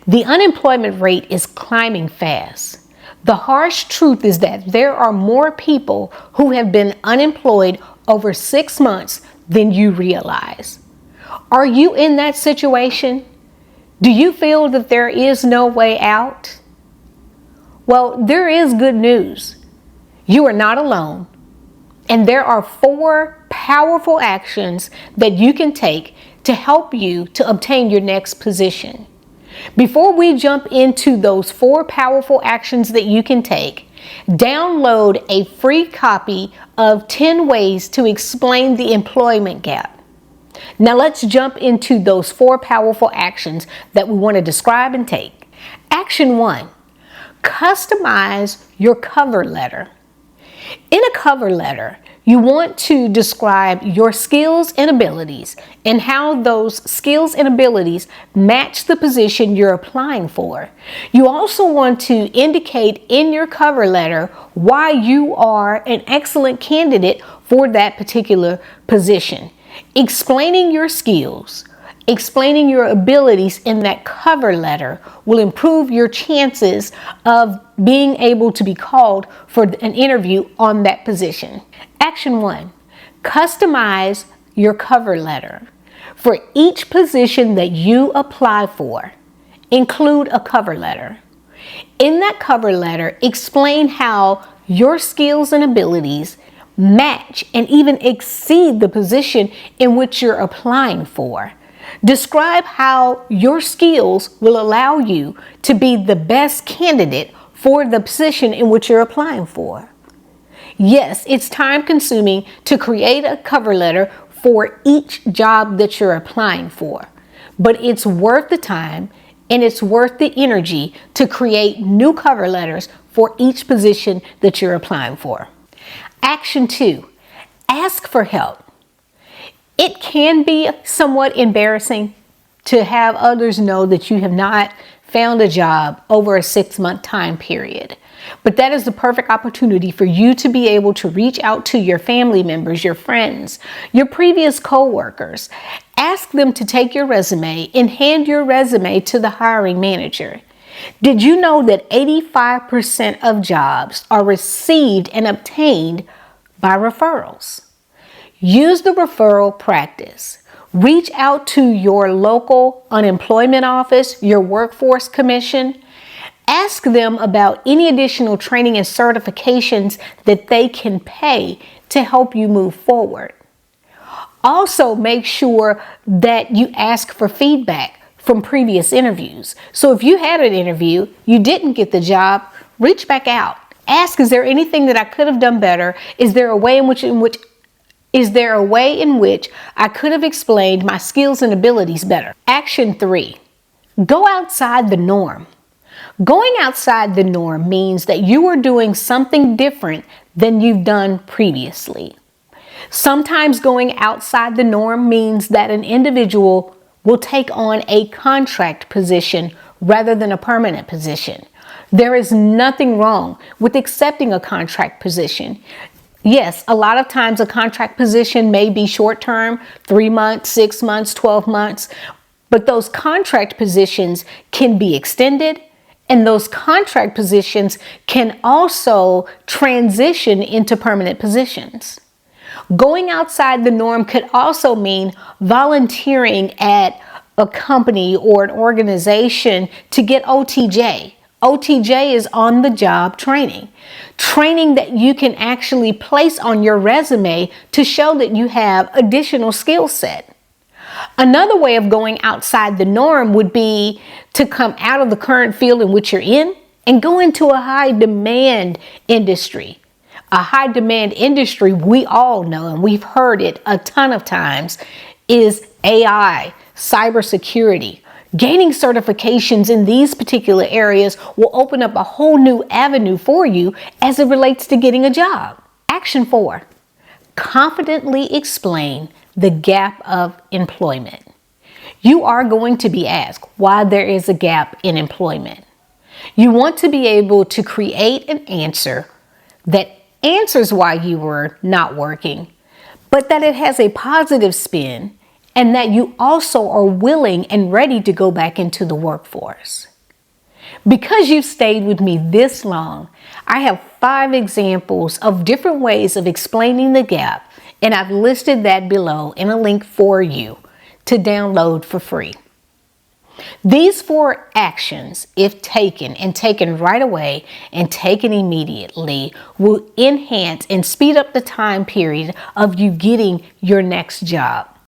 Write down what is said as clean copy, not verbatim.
The unemployment rate is climbing fast. The harsh truth is that there are more people who have been unemployed over 6 months than you realize. Are you in that situation? Do you feel that there is no way out? Well, there is good news. You are not alone. And there are 4 powerful actions that you can take to help you to obtain your next position. Before we jump into those 4 powerful actions that you can take, download a free copy of 10 ways to explain the employment gap. Now let's jump into those 4 powerful actions that we want to describe and take. Action 1, customize your cover letter. In a cover letter, you want to describe your skills and abilities and how those skills and abilities match the position you're applying for. You also want to indicate in your cover letter why you are an excellent candidate for that particular position. Explaining your skills, explaining your abilities in that cover letter will improve your chances of being able to be called for an interview on that position. Action 1, customize your cover letter. For each position that you apply for, include a cover letter. In that cover letter, explain how your skills and abilities match and even exceed the position in which you're applying for. Describe how your skills will allow you to be the best candidate for the position in which you're applying for. Yes, it's time consuming to create a cover letter for each job that you're applying for, but it's worth the time and it's worth the energy to create new cover letters for each position that you're applying for. Action 2, ask for help. It can be somewhat embarrassing to have others know that you have not found a job over a 6-month time period. But that is the perfect opportunity for you to be able to reach out to your family members, your friends, your previous co-workers. Ask them to take your resume and hand your resume to the hiring manager. Did you know that 85% of jobs are received and obtained by referrals? Use the referral practice. Reach out to your local unemployment office, your workforce commission. Ask them about any additional training and certifications that they can pay to help you move forward. Also, make sure that you ask for feedback from previous interviews. So if you had an interview, you didn't get the job, reach back out. Ask, is there anything that I could have done better? Is there a way in which I could have explained my skills and abilities better? Action 3, go outside the norm. Going outside the norm means that you are doing something different than you've done previously. Sometimes going outside the norm means that an individual will take on a contract position rather than a permanent position. There is nothing wrong with accepting a contract position. Yes, a lot of times a contract position may be short term, 3 months, 6 months, 12 months, but those contract positions can be extended, and those contract positions can also transition into permanent positions. Going outside the norm could also mean volunteering at a company or an organization to get OTJ. OTJ is on the job training. Training that you can actually place on your resume to show that you have additional skill set. Another way of going outside the norm would be to come out of the current field in which you're in and go into a high demand industry. A high demand industry, we all know, and we've heard it a ton of times, is AI, cybersecurity. Gaining certifications in these particular areas will open up a whole new avenue for you as it relates to getting a job. Action 4, confidently explain the gap of employment. You are going to be asked why there is a gap in employment. You want to be able to create an answer that answers why you were not working, but that it has a positive spin and that you also are willing and ready to go back into the workforce. Because you've stayed with me this long, I have 5 examples of different ways of explaining the gap, and I've listed that below in a link for you to download for free. These 4 actions, if taken and taken right away and taken immediately, will enhance and speed up the time period of you getting your next job.